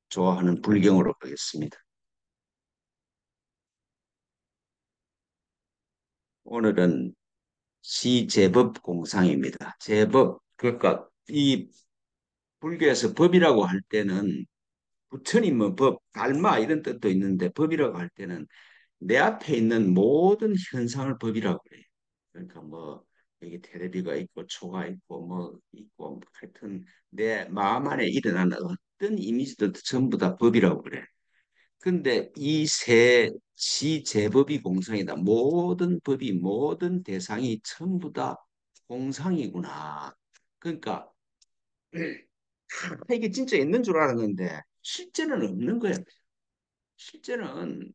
좋아하는 불경으로 가겠습니다. 오늘은 시제법 공상입니다. 제법, 그러니까 이 불교에서 법이라고 할 때는 부처님 뭐 법, 달마 이런 뜻도 있는데 법이라고 할 때는 내 앞에 있는 모든 현상을 법이라고 그래요. 그러니까 뭐 여기 테레비가 있고 초가 있고 뭐 있고 뭐 하여튼 내 마음 안에 일어나는 어떤 이미지들도 전부 다 법이라고 그래. 근데 이 세 시제법이 공상이다. 모든 법이 모든 대상이 전부 다 공상이구나. 그러니까 이게 진짜 있는 줄 알았는데 실제는 없는 거야. 실제는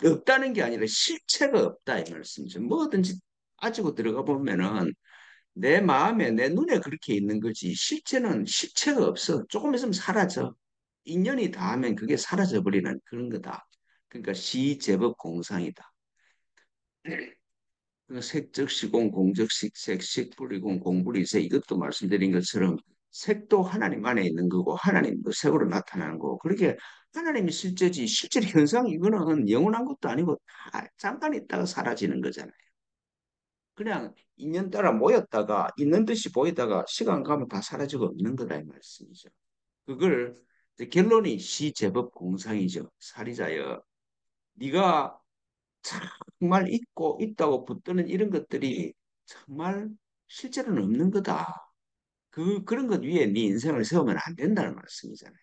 없다는 게 아니라 실체가 없다 이 말씀이죠. 뭐든지 가지고 들어가 보면은 내 마음에 내 눈에 그렇게 있는 거지 실체는 실체가 없어. 조금 있으면 사라져. 인연이 닿으면 그게 사라져 버리는 그런 거다. 그러니까 시제법 공상이다. 그 색적 시공 공적 식색 식불이공 공불이색 이것도 말씀드린 것처럼 색도 하나님 안에 있는 거고 하나님도 색으로 나타나는 거고 그렇게 하나님이 실제지 실제 현상 이거는 영원한 것도 아니고 다 잠깐 있다가 사라지는 거잖아요. 그냥 인연 따라 모였다가 있는 듯이 보이다가 시간 가면 다 사라지고 없는 거다 이 말씀이죠. 그걸 이제 결론이 시제법 공상이죠. 사리자여 네가 정말 있고 있다고 붙드는 이런 것들이 정말 실제로는 없는 거다. 그런 것 위에 네 인생을 세우면 안 된다는 말씀이잖아요.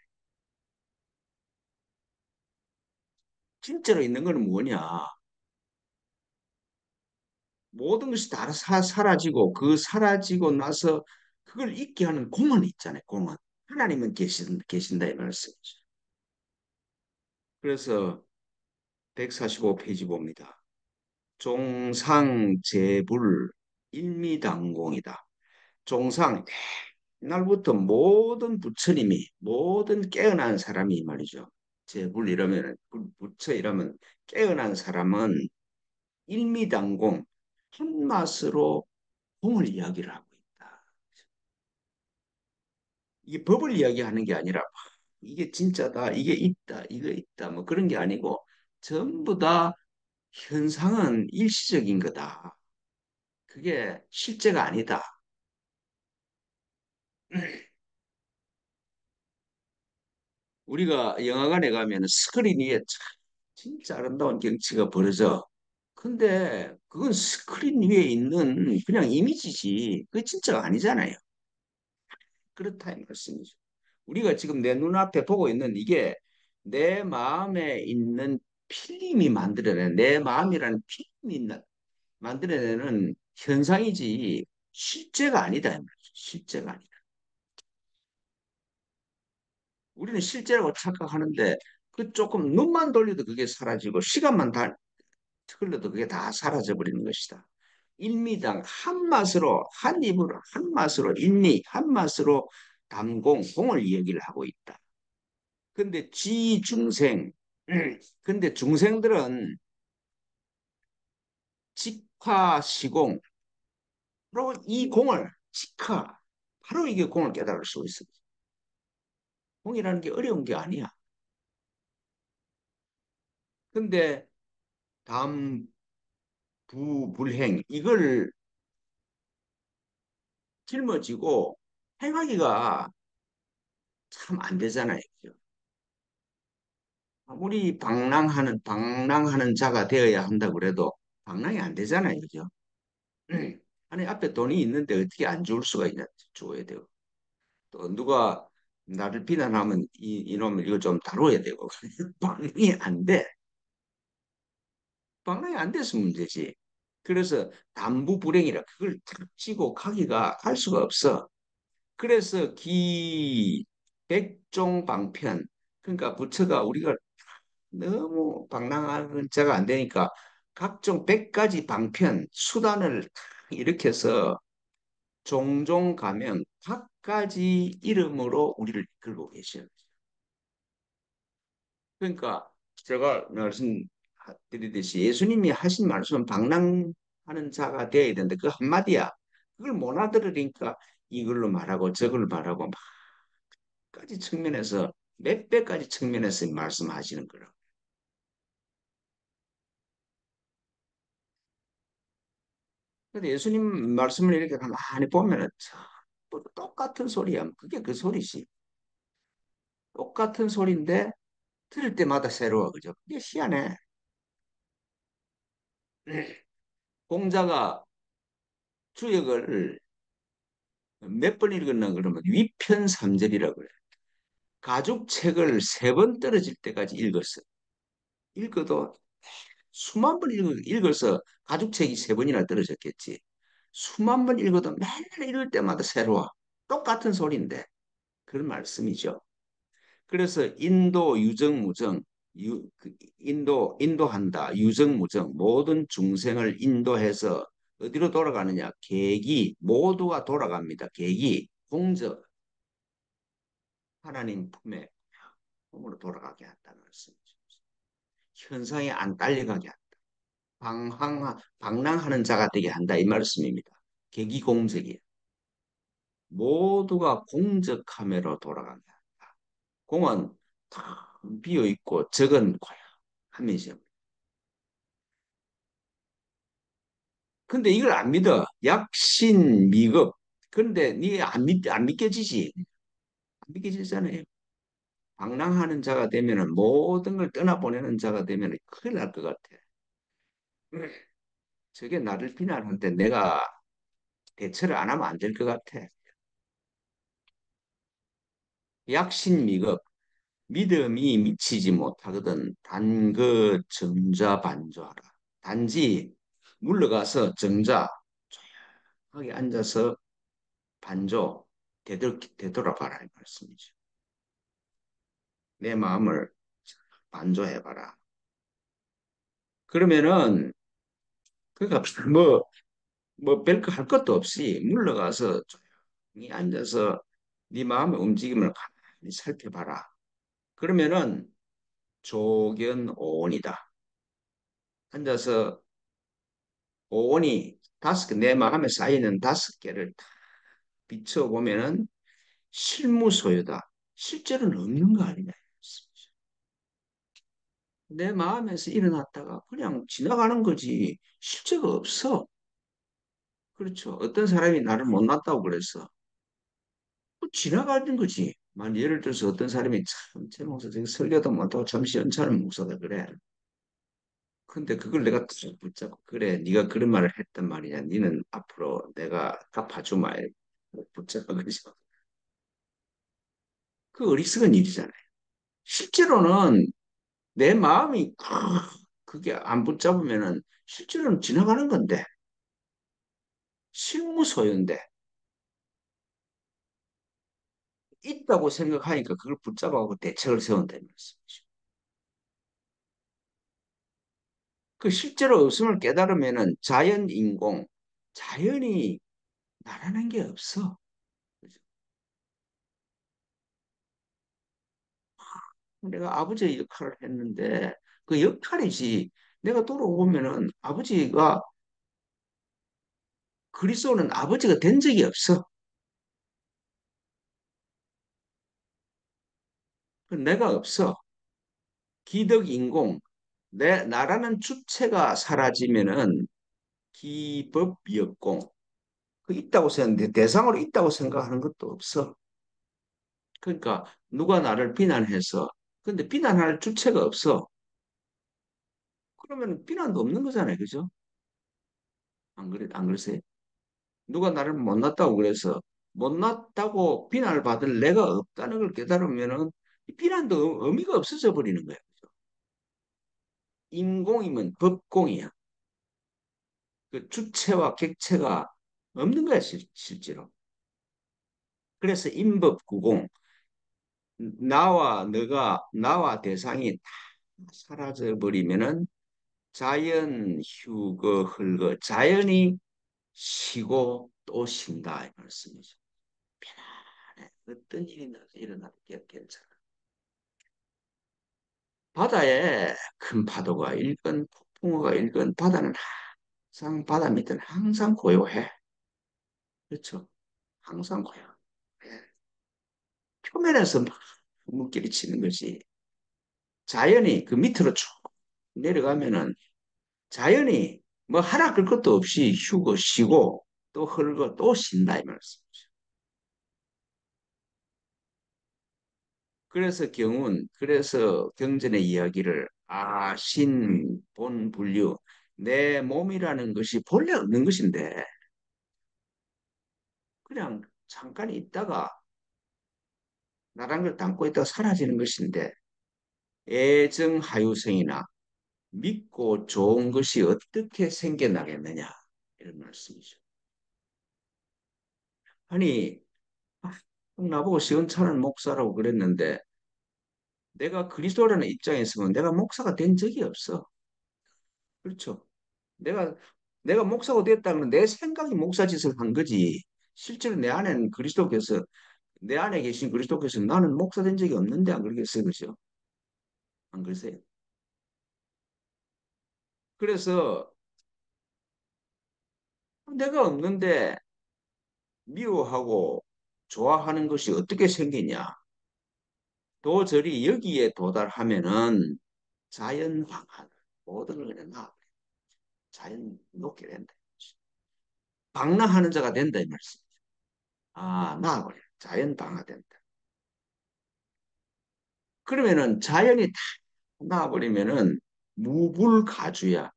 진짜로 있는 거는 뭐냐? 모든 것이 다 사라지고 그 사라지고 나서 그걸 잊게 하는 공은 있잖아요. 공은. 하나님은 계신다 이 말씀이죠. 그래서 145페이지 봅니다. 종상제불 일미당공이다. 종상 옛날부터 모든 부처님이 모든 깨어난 사람이 말이죠. 제불 이러면 부처 이러면 깨어난 사람은 일미당공 한 맛으로 공을 이야기를 하고 있다. 이게 법을 이야기하는 게 아니라 이게 진짜다, 이게 있다, 이거 있다, 뭐 그런 게 아니고 전부 다 현상은 일시적인 거다. 그게 실제가 아니다. 우리가 영화관에 가면 스크린 위에 진짜 아름다운 경치가 벌어져. 근데 그건 스크린 위에 있는 그냥 이미지지. 그게 진짜가 아니잖아요. 그렇다 이 말씀이죠. 우리가 지금 내 눈앞에 보고 있는 이게 내 마음에 있는 필름이 만들어낸 내 마음이라는 필름이 만들어내는 현상이지 실제가 아니다 이 말이죠. 실제가 아니다. 우리는 실제라고 착각하는데 그 조금 눈만 돌려도 그게 사라지고 시간만 다 흘러도 그게 다 사라져 버리는 것이다. 일미당 한 맛으로 한 입으로 한 맛으로 일미 한 맛으로 담공 공을 얘기를 하고 있다. 근데 지중생 근데 중생들은 직화시공으로 이 공을 직화 바로 이게 공을 깨달을 수 있습니다. 공이라는 게 어려운 게 아니야. 근데 담부불행 이걸 짊어지고 행하기가 참 안 되잖아요. 그죠? 아무리 방랑하는 자가 되어야 한다고 그래도 방랑이 안 되잖아요. 그죠? 아니, 앞에 돈이 있는데 어떻게 안 줄 수가 있냐? 줘야 되고. 또 누가 나를 비난하면 이놈을 이거 좀 다뤄야 되고. 방랑이 안 돼. 방랑이 안 돼서 문제지. 그래서 담부불행이라 그걸 탁 쥐고 가기가 갈 수가 없어. 그래서 기 백종방편 그러니까 부처가 우리가 너무 방랑한 자가 안 되니까 각종 100가지 방편 수단을 일으켜서 종종 가면 각가지 이름으로 우리를 이끌고 계셔요. 그러니까 제가 말씀드리듯이 예수님이 하신 말씀은 방랑하는 자가 되어야 되는데 그 한마디야. 그걸 못 알아들으니까 이걸로 말하고 저걸로 말하고 몇 가지 측면에서 몇 배까지 측면에서 말씀하시는 거라고. 근데 예수님 말씀을 이렇게 가만히 보면은 전부 똑같은 소리야. 그게 그 소리지. 똑같은 소리인데 들을 때마다 새로워. 그죠? 그게 희한해. 공자가 주역을 몇 번 읽었나 그러면 위편삼절이라고 그래. 가죽 책을 세 번 떨어질 때까지 읽었어. 읽어도 수만 번 읽어서 가죽 책이 세 번이나 떨어졌겠지. 수만 번 읽어도 맨날 읽을 때마다 새로워. 똑같은 소리인데 그런 말씀이죠. 그래서 인도 유정무정 인도한다 유정무정 모든 중생을 인도해서 어디로 돌아가느냐 계기 모두가 돌아갑니다. 계기 공적 하나님 품에 품으로 돌아가게 한다는 말씀이죠. 현상이 안 딸려가게 한다. 방랑하는 자가 되게 한다 이 말씀입니다. 계기 공적이 모두가 공적함으로 돌아가게 한다. 공은 탁 비어 있고 적은 고요함이죠. 근데 이걸 안 믿어. 약신 미급. 근데 니 안 믿겨지지. 안 믿겨지잖아요. 방랑하는 자가 되면은 모든 걸 떠나보내는 자가 되면은 큰일 날 것 같아. 저게 나를 비난할 때 내가 대처를 안 하면 안 될 것 같아. 약신미급. 믿음이 미치지 못하거든. 단그 정자반조하라. 단지 물러가서 정자 조용하게 앉아서 반조 되돌아봐라 이 말씀이죠. 내 마음을 반조해봐라. 그러면은 그러니까 뭐 별거 할 것도 없이 물러가서 조용히 앉아서 네 마음의 움직임을 가만히 살펴봐라. 그러면은 조견오온이다. 앉아서 오온이 내 마음에 쌓이는 5개를 다 비춰보면은 실무소유다. 실제로는 없는 거 아니냐. 내 마음에서 일어났다가 그냥 지나가는 거지. 실제가 없어. 그렇죠. 어떤 사람이 나를 못났다고 그랬어. 지나가는 거지. 예를 들어서 어떤 사람이 참, 제 목사 되게 설교도 못하고 잠시 연차는 목사다 그래. 근데 그걸 내가 탁 붙잡고 그래 네가 그런 말을 했단 말이냐. 니는 앞으로 내가 갚아주마. 이렇게 붙잡아 그죠. 그 어리석은 일이잖아요. 실제로는 내 마음이 그게 안 붙잡으면은 실제로는 지나가는 건데 실무소유인데 있다고 생각하니까 그걸 붙잡아고 대책을 세운다는 말씀이죠. 그 실제로 없음을 깨달으면은 자연인공, 자연이 나라는 게 없어. 그죠? 내가 아버지의 역할을 했는데 그 역할이지. 내가 돌아오면은 아버지가 그리스도는 아버지가 된 적이 없어. 내가 없어. 기덕인공, 나라는 주체가 사라지면은 기법역공, 그 있다고 생각하는데 대상으로 있다고 생각하는 것도 없어. 그러니까 누가 나를 비난해서 근데 비난할 주체가 없어. 그러면 비난도 없는 거잖아요. 그죠? 안 그러세요? 누가 나를 못났다고 그래서 못났다고 비난을 받을 내가 없다는 걸 깨달으면은 이 비난도 의미가 없어져 버리는 거예요. 그죠? 인공이면 법공이야. 그 주체와 객체가 없는 거야, 실제로. 그래서 인법구공, 나와 대상이 다 사라져 버리면은 자연 휴거 흘거 자연이 쉬고 또 쉰다 이 말씀이죠. 편안해. 어떤 일이 일어나도 괜찮아. 바다에 큰 파도가 일건 폭풍우가 일건 바다는 항상 바다 밑은 항상 고요해. 그렇죠. 항상 고요. 예. 표면에서 막 물결이 치는 거지. 자연이 그 밑으로 쭉 내려가면은 자연이 뭐 하나 끌 것도 없이 휴고 쉬고 또 흘고 또 쉰다 이 말씀이죠. 그래서 경전의 이야기를 신, 본, 분류 내 몸이라는 것이 본래 없는 것인데 그냥 잠깐 있다가 나란 걸 담고 있다가 사라지는 것인데 애정하유성이나 믿고 좋은 것이 어떻게 생겨나겠느냐 이런 말씀이죠. 아니 아, 나보고 시원찮은 목사라고 그랬는데 내가 그리스도라는 입장에 있으면 내가 목사가 된 적이 없어. 그렇죠? 내가 내가 목사가 됐다는 내 생각이 목사 짓을 한 거지. 실제로 내 안에는 그리스도께서 내 안에 계신 그리스도께서 나는 목사 된 적이 없는데 안 그러겠어요, 그죠? 안 그러세요? 그래서 내가 없는데 미워하고 좋아하는 것이 어떻게 생기냐? 도저히 여기에 도달하면은 자연방한 모든 걸 그냥 나 자연 놓게 된다. 방랑하는 자가 된다 이 말씀. 나버려. 자연 방화된다. 그러면은 자연이 다 나버리면은 무불가주야.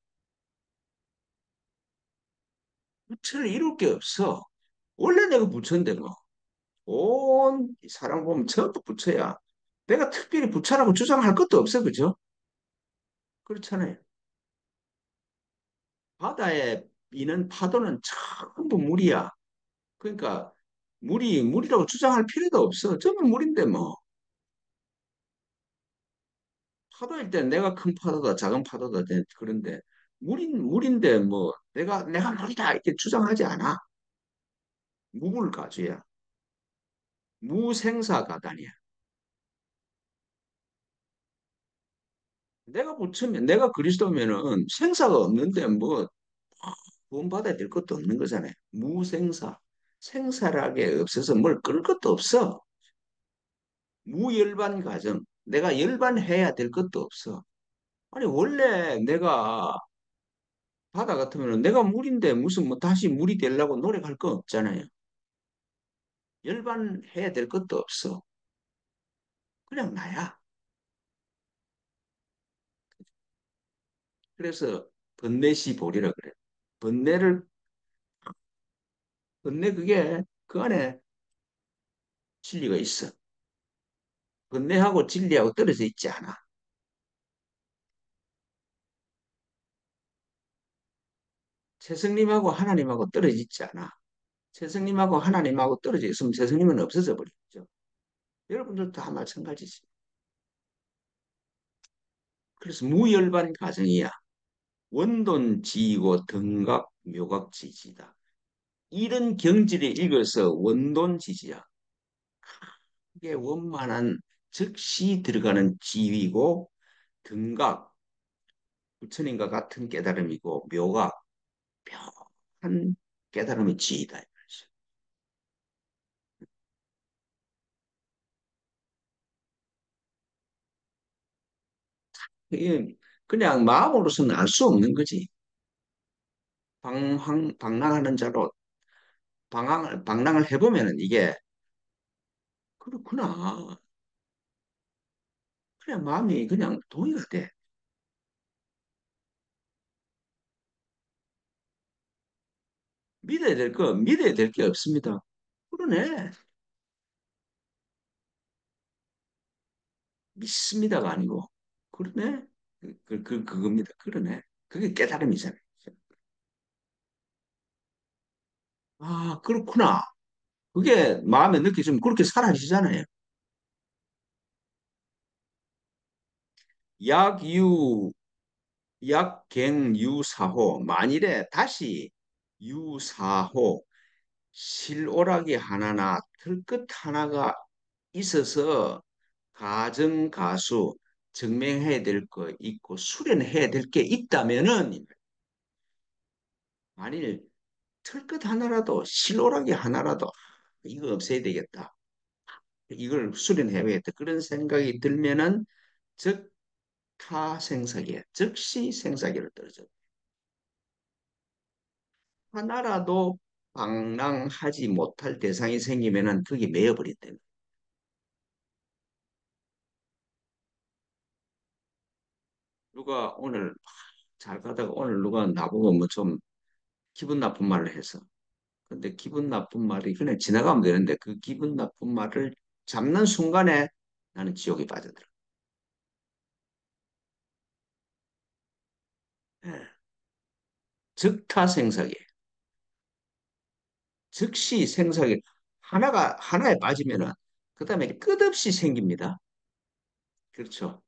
부처를 이룰 게 없어. 원래 내가 부처인데 뭐. 온 사람 보면 전부 부처야. 내가 특별히 부처라고 주장할 것도 없어, 그죠? 그렇잖아요. 바다에 있는 파도는 전부 물이야. 그러니까 물이라고 주장할 필요도 없어. 전부 물인데 뭐. 파도일 땐 내가 큰 파도다, 작은 파도다, 그런데 물인데 뭐 내가 물이다 이렇게 주장하지 않아. 무물가주야. 무생사가단이야. 내가 부처면 내가 그리스도면은 생사가 없는데 뭐 구원받아야 될 것도 없는 거잖아요. 무생사. 생사라게 없어서 뭘 끌 것도 없어. 무열반 가정. 내가 열반해야 될 것도 없어. 아니 원래 내가 바다 같으면 내가 물인데 무슨 뭐 다시 물이 되려고 노력할 거 없잖아요. 열반해야 될 것도 없어. 그냥 나야. 그래서 번뇌시 보리라 그래. 번뇌를 번뇌 그게 그 안에 진리가 있어. 번뇌하고 진리하고 떨어져 있지 않아. 스승님하고 하나님하고 떨어져 있지 않아. 스승님하고 하나님하고 떨어져 있으면 스승님은 없어져 버리죠. 여러분들도 다 마찬가지지. 그래서 무열반 가정이야. 원돈지이고 등각묘각지지다. 이런 경지를 읽어서 원돈지지야. 이게 원만한 즉시 들어가는 지위고 등각, 부처님과 같은 깨달음이고 묘각, 묘한 깨달음의 지위다. 이게 그냥 마음으로서는 알 수 없는 거지. 방랑하는 자로 방랑을 해보면은 이게 그렇구나. 그냥 마음이 그냥 동의가 돼. 믿어야 될 게 없습니다. 그러네. 믿습니다가 아니고. 그러네. 그겁니다. 그러네. 그게 깨달음이잖아요. 그렇구나. 그게 마음에 느껴지면 그렇게 사라지잖아요. 약유, 약갱유사호. 만일에 다시 유사호, 실오라기 하나나 틀끝 하나가 있어서 가정가수 증명해야 될 거 있고 수련해야 될 게 있다면은 만일 틀끝 하나라도 실오라기 하나라도 이거 없애야 되겠다. 이걸 수련해야겠다. 그런 생각이 들면은 즉타 생사계, 즉시 생사계를 떨어져. 하나라도 방랑하지 못할 대상이 생기면은 그게 매여버린다. 누가 오늘 잘 가다가 오늘 누가 나보고 뭐 좀 기분 나쁜 말을 해서 근데 기분 나쁜 말이 그냥 지나가면 되는데 그 기분 나쁜 말을 잡는 순간에 나는 지옥에 빠져들어. 예. 즉타생사계, 즉시 생사계 하나가 하나에 빠지면은 그다음에 끝없이 생깁니다. 그렇죠.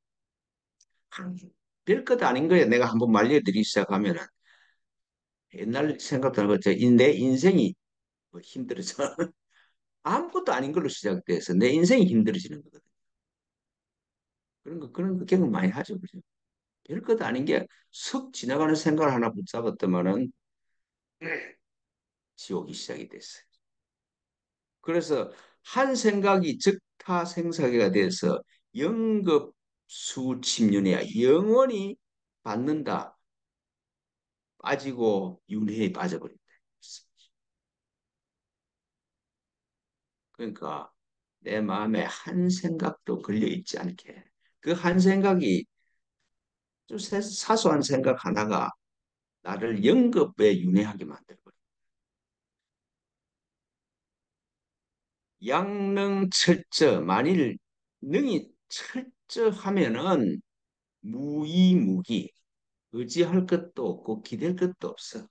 별것 아닌 거에 내가 한번 말려드리기 시작하면은 옛날 생각도 나고 내 인생이 뭐 힘들어져. 아무것도 아닌 걸로 시작돼서 내 인생이 힘들어지는 거거든. 그런 거 경험 많이 하죠. 그죠? 별것도 아닌 게 슥 지나가는 생각을 하나 붙잡았더만은 지옥이 시작이 됐어요. 그래서 한 생각이 즉타생사계가 돼서 영급수침윤회야. 영원히 받는다. 빠지고 윤회에 빠져버린다. 그러니까 내 마음에 한 생각도 걸려 있지 않게 그 한 생각이 좀 사소한 생각 하나가 나를 영급에 윤회하게 만들어버려. 양능철저 만일 능이 철저하면은 무이무기 의지할 것도 없고 기댈 것도 없어.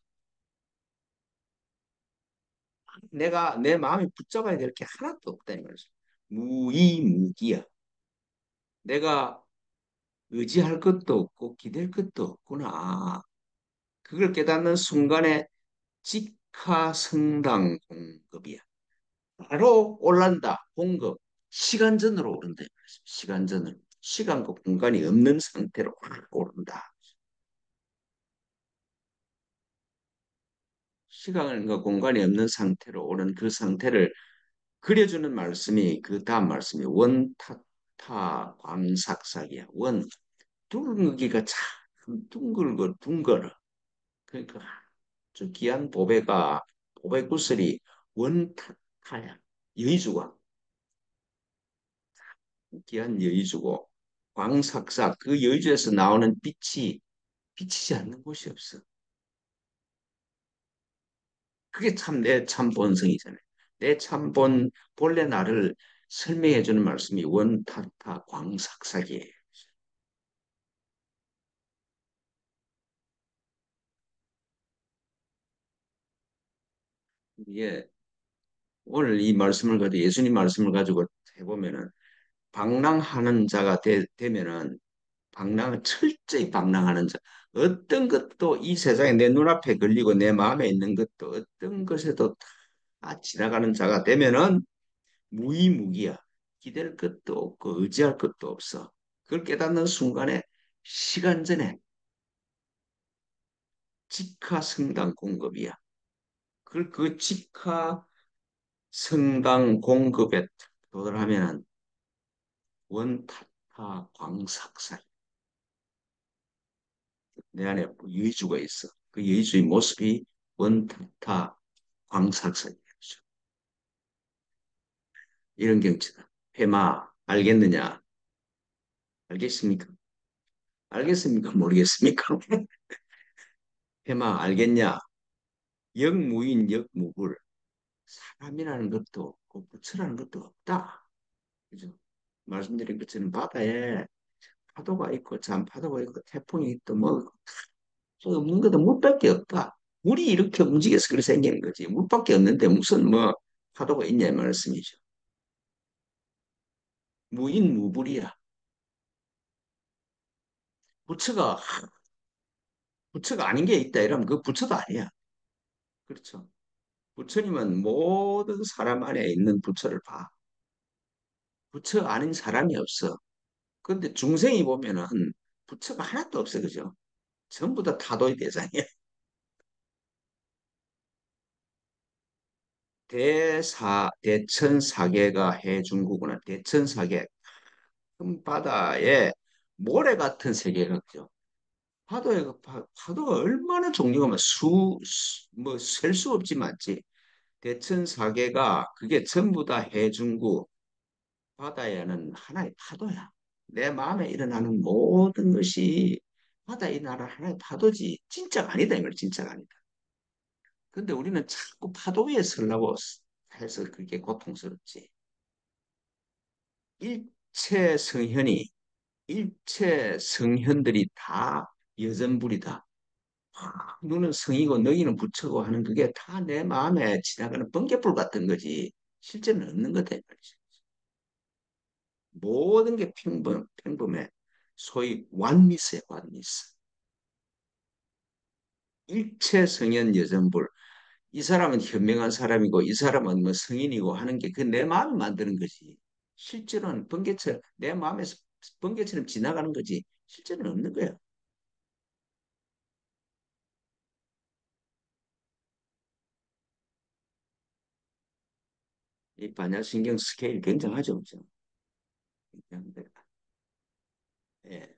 내가 내 마음이 붙잡아야 될 게 하나도 없다는 거죠. 무이무기야. 내가 의지할 것도 없고 기댈 것도 없구나. 그걸 깨닫는 순간에 직하성당 공급이야. 바로 올란다. 공급. 시간전으로 오른다. 시간전으로. 시간과 공간이 없는 상태로 확 오른다. 시간과 공간이 없는 상태로 오른 그 상태를 그려주는 말씀이 그 다음 말씀이 원타타 광삭삭이야. 원 둥기가 참 둥글고 둥글어. 그러니까 아주 귀한 보배 구슬이 원타타야. 여의주가 귀한 여의주고 광삭삭 그 여의주에서 나오는 빛이 비치지 않는 곳이 없어. 그게 참 내 참 본성이잖아요. 내 참본 본래 나를 설명해 주는 말씀이 원타타 광삭삭이에요. 이게 오늘 이 말씀을 가지고 예수님 말씀을 가지고 해보면은 방랑하는 자가 되면은 방랑을 철저히 방랑하는 자 어떤 것도 이 세상에 내 눈앞에 걸리고 내 마음에 있는 것도 어떤 것에도 다 지나가는 자가 되면은 무의무기야. 기댈 것도 없고 의지할 것도 없어. 그걸 깨닫는 순간에 시간 전에 직하성당 공급이야. 그 직하성당 공급에 도달하면은 원타타 광삭살 내 안에 여의주가 있어. 그 여의주의 모습이 원타타 광삭살이죠. 이런 경치다. 해마 알겠느냐? 알겠습니까? 알겠습니까? 모르겠습니까? 해마 알겠냐? 역무인 역무불. 사람이라는 것도 없고 부처라는 것도 없다. 그죠? 말씀드린 것처럼 바다에 파도가 있고 잔파도가 있고 태풍이 있고 뭐 없는 것도 물밖에 없다. 물이 이렇게 움직여서 그렇게 생기는 거지. 물밖에 없는데 무슨 뭐 파도가 있냐 이 말씀이죠. 무인무불이야. 부처가 부처가 아닌 게 있다 이러면 그 부처도 아니야. 그렇죠. 부처님은 모든 사람 안에 있는 부처를 봐. 부처 아닌 사람이 없어. 그런데 중생이 보면은 부처가 하나도 없어, 그죠? 전부 다 타도의 대상이야. 대천사계가 해중국은 대천사계 큰 바다에 모래 같은 세계가 죠. 파도가 얼마나 종류가 많아 뭐 셀 수 없지 많지. 대천사계가 그게 전부 다 해중국 바다에는 하나의 파도야. 내 마음에 일어나는 모든 것이 바다에 일어나는 하나의 파도지 진짜가 아니다 이말 진짜가 아니다. 근데 우리는 자꾸 파도 위에 서려고 해서 그게 고통스럽지. 일체 성현이 일체 성현들이 다 여전불이다. 너는 성이고 너희는 부처고 하는 그게 다 내 마음에 지나가는 번개불 같은 거지. 실제는 없는 거다. 이 말이지. 모든 게 평범해. 소위 완미스야, 완미스. 일체 성현 여전불. 이 사람은 현명한 사람이고 이 사람은 뭐 성인이고 하는 게 그 내 마음이 만드는 거지. 실제로는 번개처럼 내 마음에서 번개처럼 지나가는 거지. 실제는 없는 거야. 이 반야신경 스케일 굉장하죠, 그죠? 예.